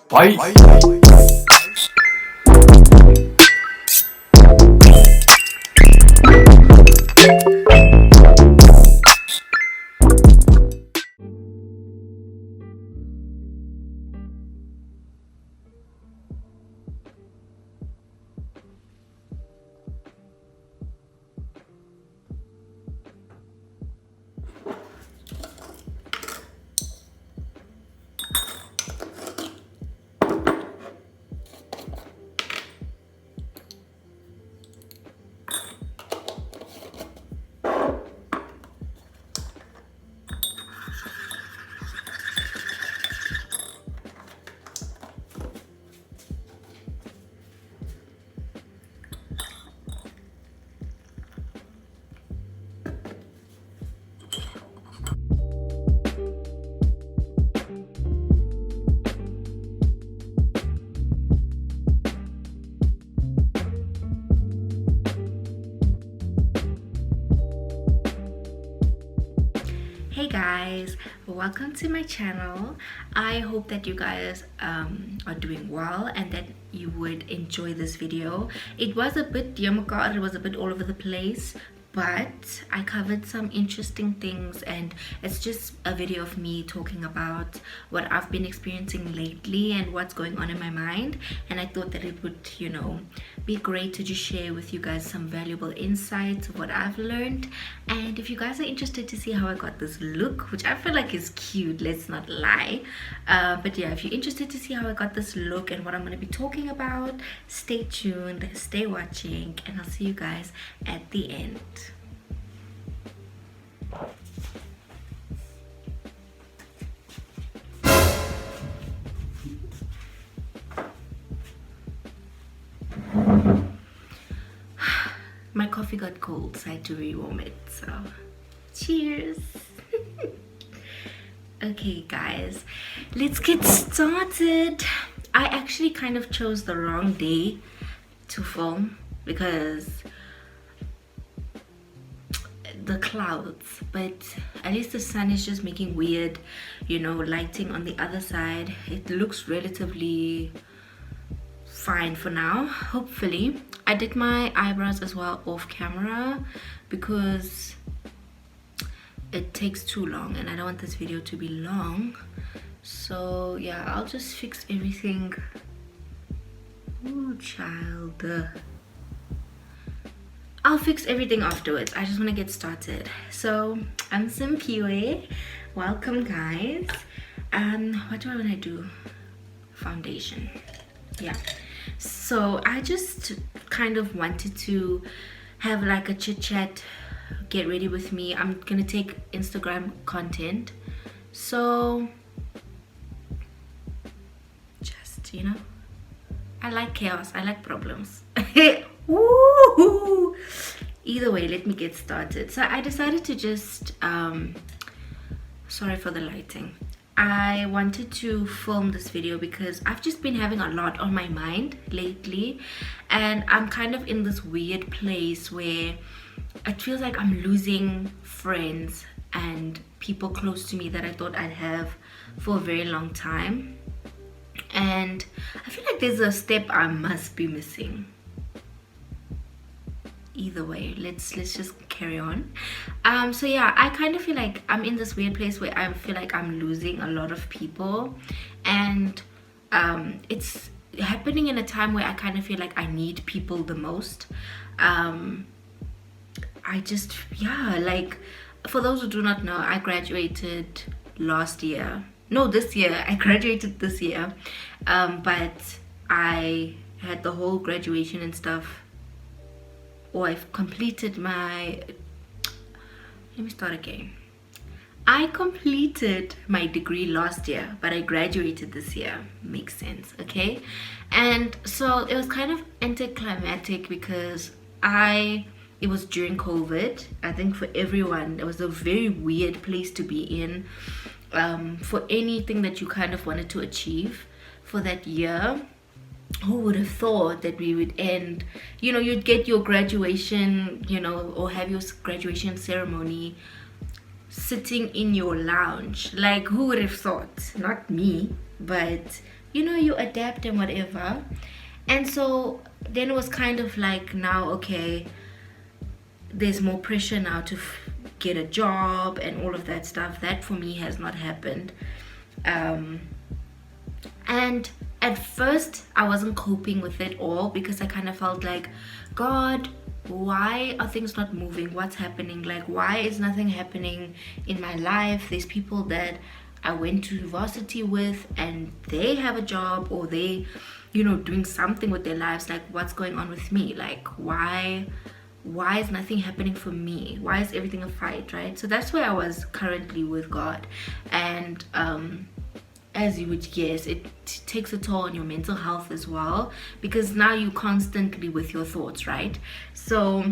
Bye. Hey guys, welcome to my channel. I hope that you guys are doing well and that you would enjoy this video. It was a bit yamaka, it was a bit all over the place, but I covered some interesting things, and it's just a video of me talking about what I've been experiencing lately and what's going on in my mind. And I thought that it would, be great to just share with you guys some valuable insights of what I've learned. And if you guys are interested to see how I got this look, which I feel like is cute, let's not lie, but yeah, if you're interested to see how I got this look and what I'm going to be talking about, stay tuned, stay watching, and I'll see you guys at the end. My coffee got cold, so I had to rewarm it, so cheers. Okay guys, let's get started. I actually kind of chose the wrong day to film because the clouds, but at least the sun is just making weird, lighting on the other side. It looks relatively fine for now, hopefully. I did my eyebrows as well off camera because it takes too long and I don't want this video to be long. So yeah, I'll just fix everything. Ooh, child. I'll fix everything afterwards. I just want to get started. So I'm Simphiwe. Welcome guys. What do I want to do? Foundation. Yeah. So I just kind of wanted to have like a chit chat, get ready with me. I'm gonna take Instagram content, so just I like chaos, I like problems. Woo! Either way, let me get started. So I decided to just sorry for the lighting. I wanted to film this video because I've just been having a lot on my mind lately, and I'm kind of in this weird place where it feels like I'm losing friends and people close to me that I thought I'd have for a very long time, and I feel like there's a step I must be missing. Either way, let's just carry on. So yeah, I kind of feel like I'm in this weird place where I feel like I'm losing a lot of people, and it's happening in a time where I kind of feel like I need people the most. I just, yeah, like, for those who do not know, I graduated last year. No, this year. I graduated this year, but I had the whole graduation and stuff. I've completed my, let me start again. I completed my degree last year, but I graduated this year. Makes sense, okay? And so it was kind of anticlimactic because it was during COVID. I think for everyone, it was a very weird place to be in, for anything that you kind of wanted to achieve for that year. Who would have thought that we would end, you'd get your graduation, or have your graduation ceremony sitting in your lounge. Like, who would have thought? Not me, but you adapt and whatever. And so then it was kind of like, now, okay, there's more pressure now to get a job and all of that stuff. That for me has not happened. And at first I wasn't coping with it all, because I kind of felt like, God, why are things not moving? What's happening? Like, why is nothing happening in my life? There's people that I went to university with and they have a job, or they, doing something with their lives. Like, what's going on with me? Like, why is nothing happening for me? Why is everything a fight, right? So that's where I was currently with God. And as you would guess, it takes a toll on your mental health as well, because now you're constantly with your thoughts, right? So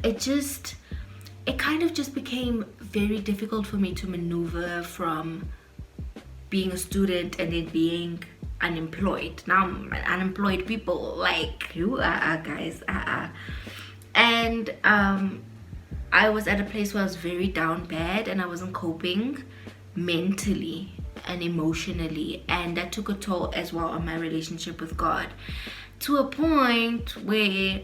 it kind of just became very difficult for me to maneuver from being a student and then being unemployed. Now I'm unemployed people, like, you are, guys. And I was at a place where I was very down bad, and I wasn't coping mentally and emotionally, and that took a toll as well on my relationship with God, to a point where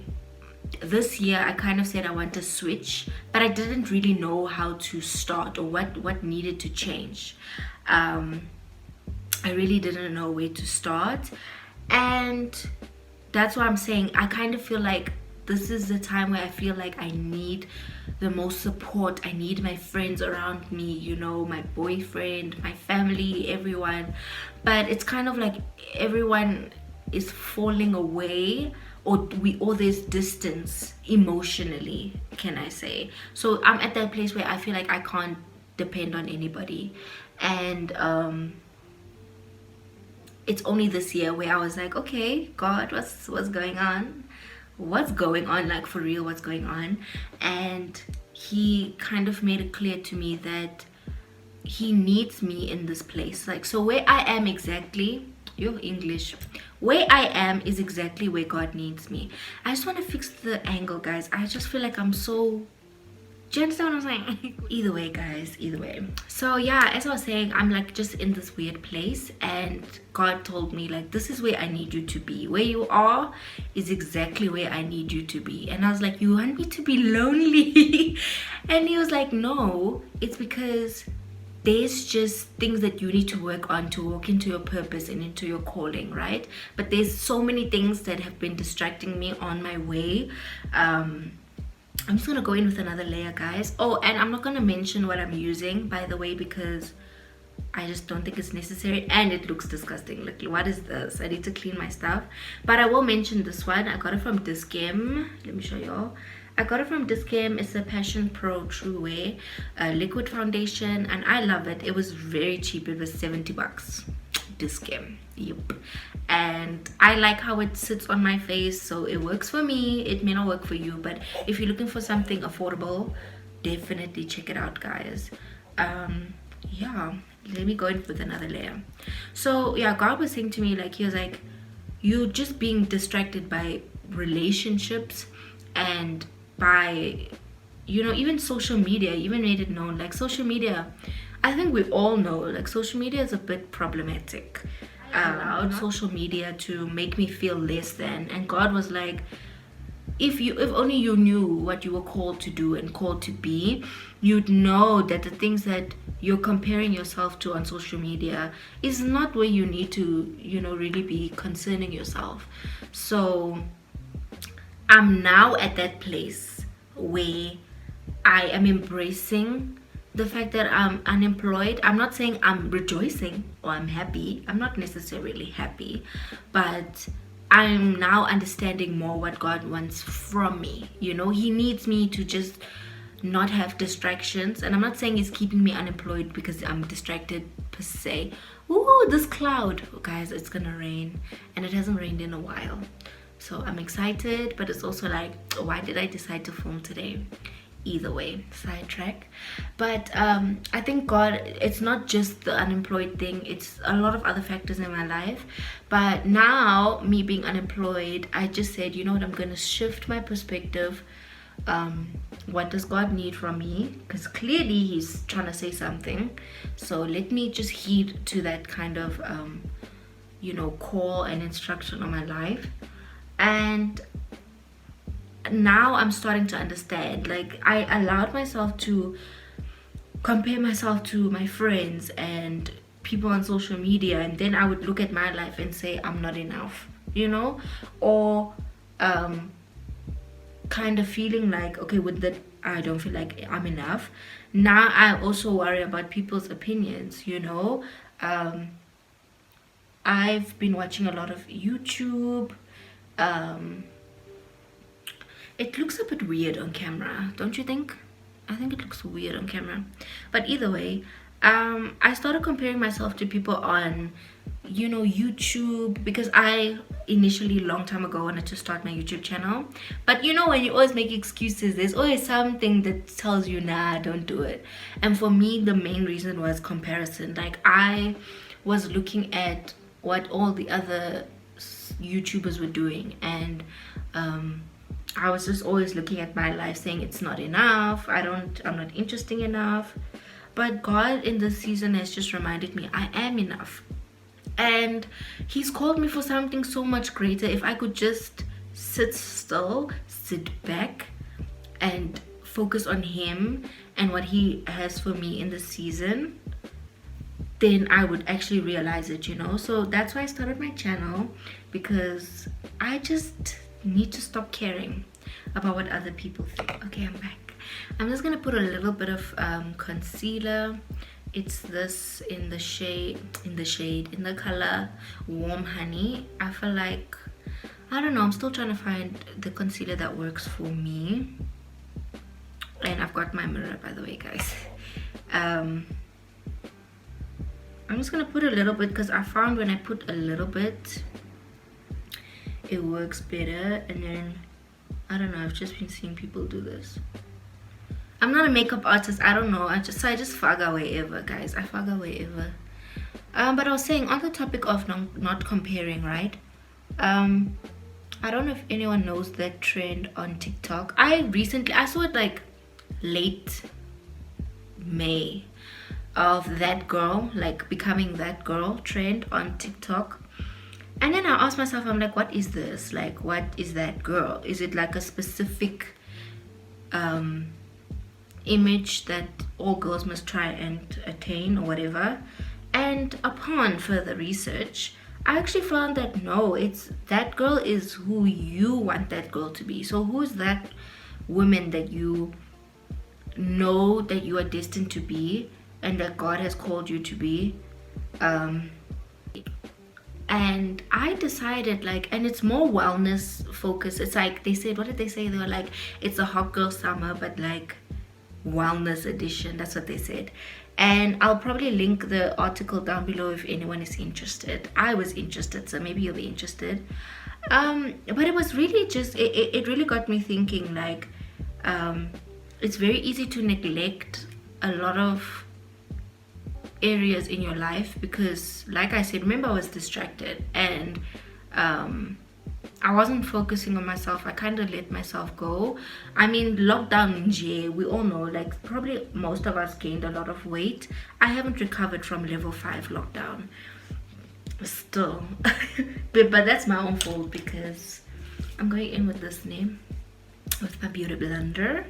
this year I kind of said I want to switch, but I didn't really know how to start, or what needed to change. I really didn't know where to start, and that's why I'm saying I kind of feel like this is the time where I feel like I need the most support. I need my friends around me, my boyfriend, my family, everyone. But it's kind of like everyone is falling away, or there's distance emotionally, can I say. So I'm at that place where I feel like I can't depend on anybody. And it's only this year where I was like, okay, God, what's going on? What's going on? Like, for real, what's going on? And he kind of made it clear to me that he needs me in this place. Like, so where I am exactly, your English, where I am is exactly where God needs me. I just want to fix the angle, guys. I just feel like I'm so, do you understand what I'm saying? Either way, guys, either way. So yeah, as I was saying, I'm like just in this weird place, and God told me, like, this is where I need you to be. Where you are is exactly where I need you to be. And I was like, you want me to be lonely? And he was like, no, it's because there's just things that you need to work on to walk into your purpose and into your calling, right? But there's so many things that have been distracting me on my way. I'm just gonna go in with another layer, guys. Oh, and I'm not gonna mention what I'm using, by the way, because I just don't think it's necessary, and it looks disgusting. Like, what is this? I need to clean my stuff. But I will mention this one. I got it from Grwm. Let me show y'all. I got it from Grwm. It's a Passion Pro True Wear liquid foundation, and I love it. It was very cheap. It was 70 bucks. Grwm. Yep. And I like how it sits on my face, so it works for me. It may not work for you, but if you're looking for something affordable, definitely check it out, guys. Yeah, let me go in with another layer. So yeah, God was saying to me, like, he was like, you're just being distracted by relationships and by, even social media. Even made it known, like, social media, I think we all know, like, social media is a bit problematic. I allowed social media to make me feel less than, and God was like, if only you knew what you were called to do and called to be, you'd know that the things that you're comparing yourself to on social media is not where you need to, really be concerning yourself. So I'm now at that place where I am embracing the fact that I'm unemployed. I'm not saying I'm rejoicing or I'm happy. I'm not necessarily happy, but I'm now understanding more what God wants from me. He needs me to just not have distractions. And I'm not saying he's keeping me unemployed because I'm distracted per se. Ooh, this cloud, guys, it's gonna rain, and it hasn't rained in a while. So I'm excited, but it's also like, why did I decide to film today? Either way, sidetrack. But I think God, it's not just the unemployed thing, it's a lot of other factors in my life. But now, me being unemployed, I just said, you know what, I'm gonna shift my perspective. What does God need from me? Because clearly he's trying to say something, so let me just heed to that kind of call and instruction on my life. And now I'm starting to understand. Like, I allowed myself to compare myself to my friends and people on social media, and then I would look at my life and say I'm not enough, or kind of feeling like, okay, with that I don't feel like I'm enough. Now I also worry about people's opinions. I've been watching a lot of YouTube. It looks a bit weird on camera, don't you think? I think it looks weird on camera. But either way, I started comparing myself to people on, YouTube, because I initially, long time ago, wanted to start my YouTube channel. But when you always make excuses, there's always something that tells you, nah, don't do it. And for me, the main reason was comparison. Like, I was looking at what all the other YouTubers were doing, and I was just always looking at my life saying it's not enough, I'm not interesting enough. But God in this season has just reminded me I am enough, and He's called me for something so much greater. If I could just sit still, sit back, and focus on Him and what He has for me in this season, then I would actually realize it. So that's why I started my channel, because I just need to stop caring about what other people think. Okay, I'm back. I'm just gonna put a little bit of concealer. It's this in the color Warm Honey. I feel like, I don't know, I'm still trying to find the concealer that works for me. And I've got my mirror, by the way, guys. I'm just gonna put a little bit, because I found when I put a little bit it works better. And then I don't know, I've just been seeing people do this. I'm not a makeup artist, I don't know, I just fag away ever, guys. I fag away ever. But I was saying, on the topic of not comparing, right? I don't know if anyone knows that trend on TikTok. I saw it like late May, of that girl, like becoming that girl trend on TikTok. And then I asked myself, I'm like, what is this? Like, what is that girl? Is it like a specific image that all girls must try and attain, or whatever? And upon further research, I actually found that no, it's that girl is who you want that girl to be. So who's that woman that you know that you are destined to be, and that God has called you to be? And I decided, like, and it's more wellness focused. It's like, they said, what did they say? They were like, it's a hot girl summer, but like wellness edition. That's what they said. And I'll probably link the article down below if anyone is interested. I was interested, so maybe you'll be interested. But it was really just, it really got me thinking, like, it's very easy to neglect a lot of areas in your life, because like I said, remember, I was distracted, and I wasn't focusing on myself. I kind of let myself go. I mean, lockdown in J, we all know, like, probably most of us gained a lot of weight. I haven't recovered from level 5 lockdown still. but that's my own fault, because I'm going in with this name, with my beauty blender.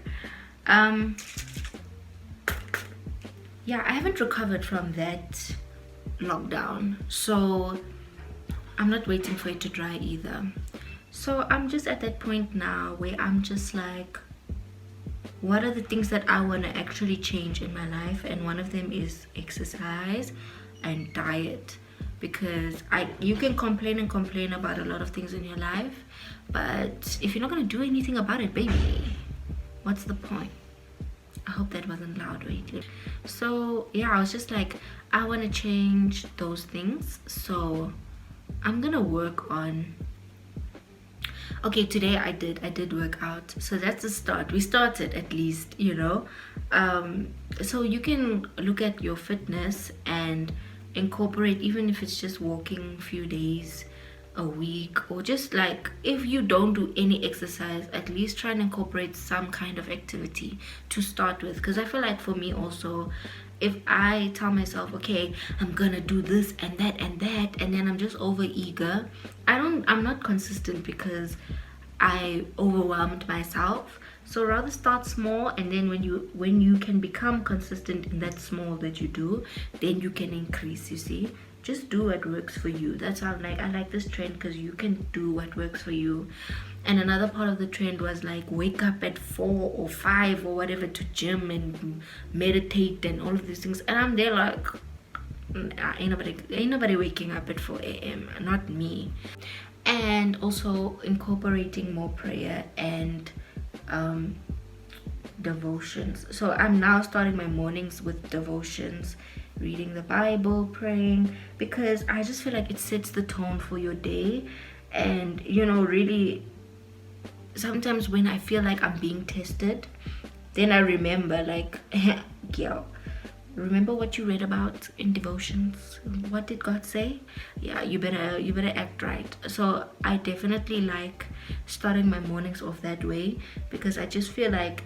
Yeah, I haven't recovered from that lockdown, so I'm not waiting for it to dry either. So I'm just at that point now where I'm just like, what are the things that I want to actually change in my life? And one of them is exercise and diet, because you can complain and complain about a lot of things in your life, but if you're not going to do anything about it, baby, what's the point? I hope that wasn't loud, wait. So yeah, I was just like, I want to change those things, so I'm gonna work on. Okay, today I did work out, so that's a start. We started, at least, so you can look at your fitness and incorporate, even if it's just walking a few days a week, or just like, if you don't do any exercise, at least try and incorporate some kind of activity to start with. Because I feel like for me also, if I tell myself, okay, I'm gonna do this and that and that, and then I'm just over eager, I'm not consistent because I overwhelmed myself. So rather start small, and then when you can become consistent in that small that you do, then you can increase, you see. Just do what works for you. That's how I like this trend, because you can do what works for you. And another part of the trend was like wake up at 4 or 5 or whatever to gym and meditate and all of these things, and I'm there like, ain't nobody waking up at 4 a.m. Not me. And also incorporating more prayer and devotions. So I'm now starting my mornings with devotions, reading the Bible, praying, because I just feel like it sets the tone for your day. And really, sometimes when I feel like I'm being tested, then I remember, like, girl, remember what you read about in devotions? What did God say? Yeah, you better act right. So I definitely like starting my mornings off that way, because I just feel like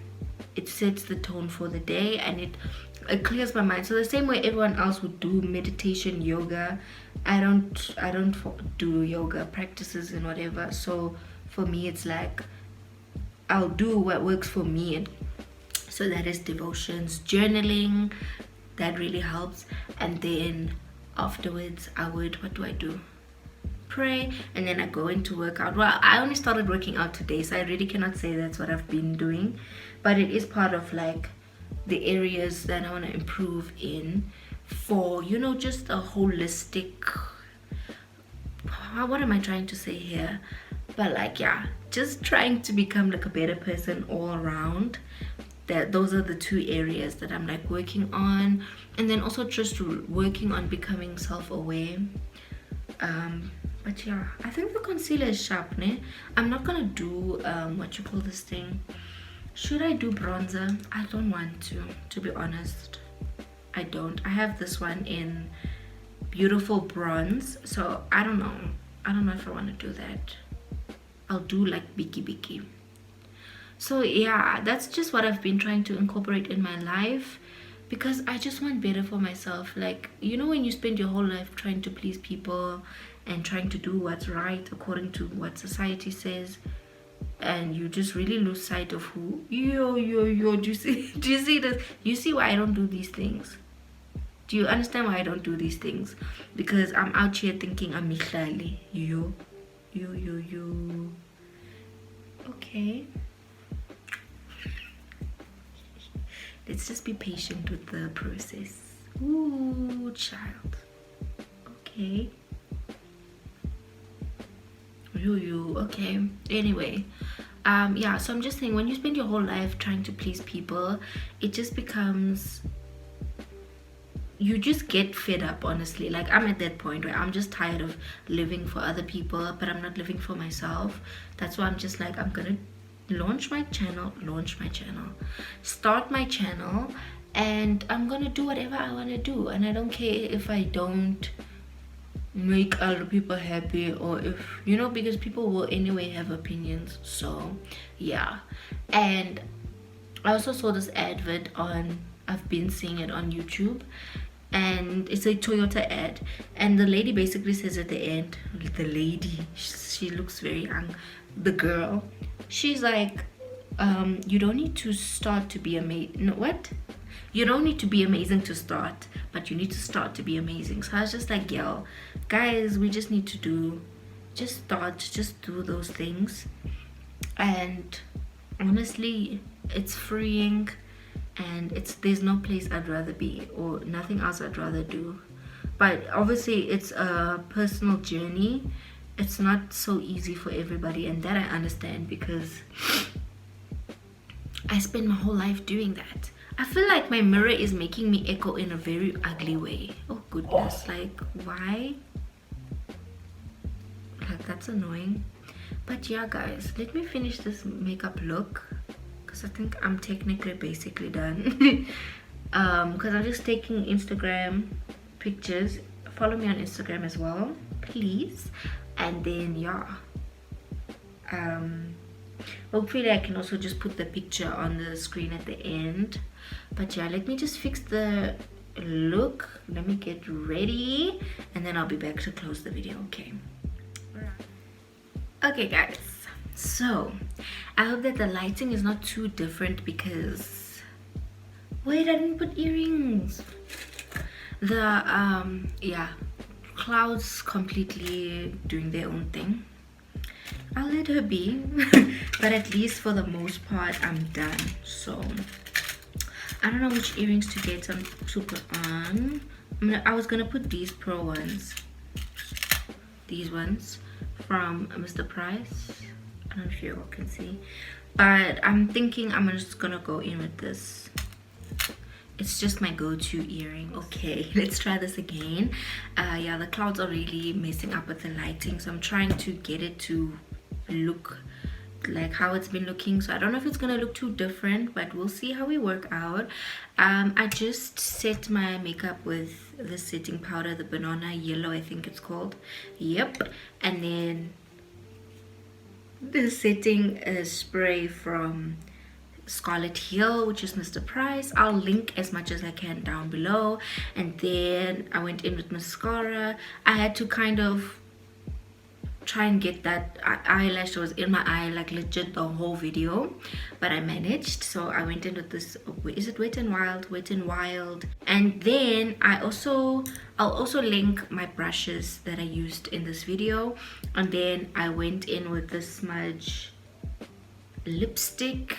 it sets the tone for the day, and it clears my mind. So the same way everyone else would do meditation, yoga, I don't do yoga practices and whatever. So for me, it's like I'll do what works for me, and so that is devotions, journaling. That really helps. And then afterwards, what do I do? Pray, and then I go into workout. Well, I only started working out today, so I really cannot say that's what I've been doing, but it is part of like the areas that I want to improve in, for just a holistic, what am I trying to say here, but like, yeah, just trying to become like a better person all around. Those are the two areas that I'm like working on, and then also just working on becoming self-aware. But yeah, I think the concealer is sharp, ne? I'm not gonna do what you call this thing. Should I do bronzer? I don't want to be honest. I don't. I have this one in beautiful bronze, so I don't know if I want to do that. I'll do like biki. So yeah, that's just what I've been trying to incorporate in my life, because I just want better for myself. Like, when you spend your whole life trying to please people and trying to do what's right according to what society says, and you just really lose sight of who do you see this? You see why I don't do these things? Do you understand why I don't do these things? Because I'm out here thinking I'm Mihlali. You. Okay. Let's just be patient with the process. Ooh, child. Okay. You. Okay. Anyway. Yeah, so I'm just saying, when you spend your whole life trying to please people, it just becomes, you just get fed up, honestly. Like, I'm at that point where I'm just tired of living for other people, but I'm not living for myself. That's why I'm just like, I'm gonna launch my channel, start my channel, and I'm gonna do whatever I want to do, and I don't care if I don't make other people happy, or if because people will anyway have opinions. So yeah. And I also saw this advert I've been seeing it on YouTube, and it's a Toyota ad, and the lady basically says at the end, the lady, she looks very young, the girl, she's like, you don't need to start to be amazing. No, what? You don't need to be amazing to start, but you need to start to be amazing. So I was just like, yo, guys, we just need to just do those things. And honestly, it's freeing, and there's no place I'd rather be, or nothing else I'd rather do. But obviously it's a personal journey. It's not so easy for everybody, and that I understand, because I spent my whole life doing that. I feel like my mirror is making me echo in a very ugly way. Oh goodness, like, why? Like, that's annoying. But yeah, guys, let me finish this makeup look, because I think I'm technically basically done. Because I'm just taking Instagram pictures. Follow me on Instagram as well, please. And then yeah, hopefully I can also just put the picture on the screen at the end. But yeah, let me just fix the look. Let me get ready and then I'll be back to close the video. Okay guys, so I hope that the lighting is not too different because wait, I didn't put earrings. The yeah, clouds completely doing their own thing. I'll let her be. But at least for the most part I'm done. So I don't know which earrings to get some to put on. I was gonna put these pro ones, these ones from Mr. Price. I don't know if you all can see, but I'm thinking I'm just gonna go in with this. It's just my go-to earring. Okay, let's try this again. Yeah, the clouds are really messing up with the lighting, so I'm trying to get it to look like how it's been looking. So I don't know if it's gonna look too different, but we'll see how we work out. I just set my makeup with the setting powder, the banana yellow, I think it's called. Yep. And then the setting spray from Scarlet Hill, which is Mr. Price. I'll link as much as I can down below. And then I went in with mascara. I had to kind of try and get that eyelash that was in my eye like legit the whole video, but I managed. So I went in with this, is it Wet n Wild? Wet n Wild. And then I'll also link my brushes that I used in this video. And then I went in with the smudge lipstick.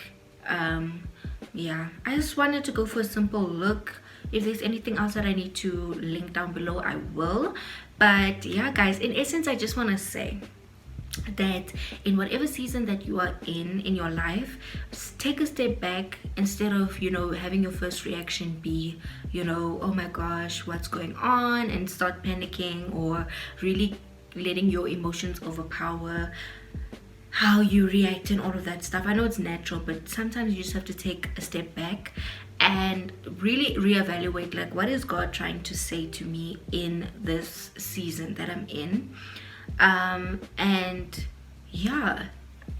Yeah, I just wanted to go for a simple look. If there's anything else that I need to link down below, I will. But yeah guys, in essence, I just want to say that in whatever season that you are in your life, take a step back. Instead of, you know, having your first reaction be, you know, oh my gosh, what's going on, and start panicking, or really letting your emotions overpower how you react and all of that stuff. I know it's natural, but sometimes you just have to take a step back and really reevaluate, like, what is God trying to say to me in this season that I'm in. And yeah,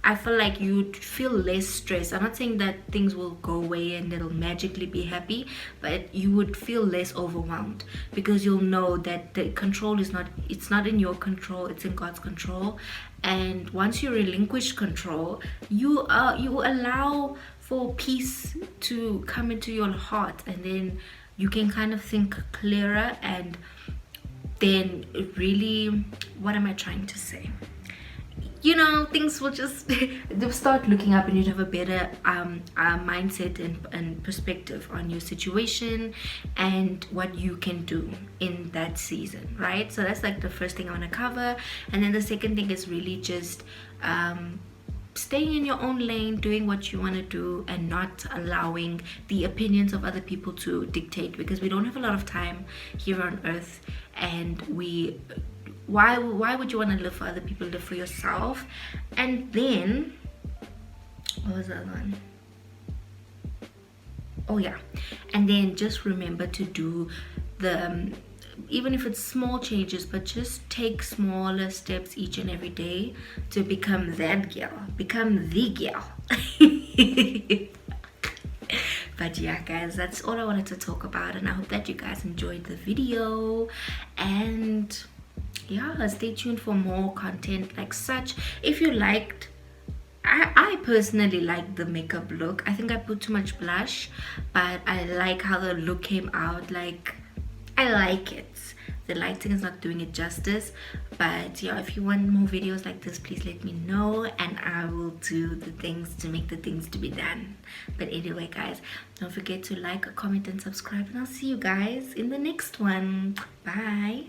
I feel like you'd feel less stressed. I'm not saying that things will go away and it'll magically be happy, but you would feel less overwhelmed because you'll know that the control is not, it's not in your control, it's in God's control. And once you relinquish control, you allow for peace to come into your heart, and then you can kind of think clearer. And then really, what am I trying to say? You know, things will just they'll start looking up, and you'd have a better mindset and perspective on your situation and what you can do in that season, right? So that's like the first thing I want to cover. And then the second thing is really just staying in your own lane, doing what you want to do, and not allowing the opinions of other people to dictate, because we don't have a lot of time here on earth. And why would you want to live for other people? Live for yourself. And then what was the other one? Oh yeah, and then just remember to do the even if it's small changes, but just take smaller steps each and every day to become that girl, become the girl. But yeah guys, that's all I wanted to talk about, and I hope that you guys enjoyed the video. And yeah, stay tuned for more content like such. If you liked, I personally like the makeup look. I think I put too much blush, but I like how the look came out. Like, I like it. The lighting is not doing it justice. But yeah, if you want more videos like this, please let me know, and I will do the things to make the things to be done. But anyway guys, don't forget to like, comment, and subscribe, and I'll see you guys in the next one. Bye.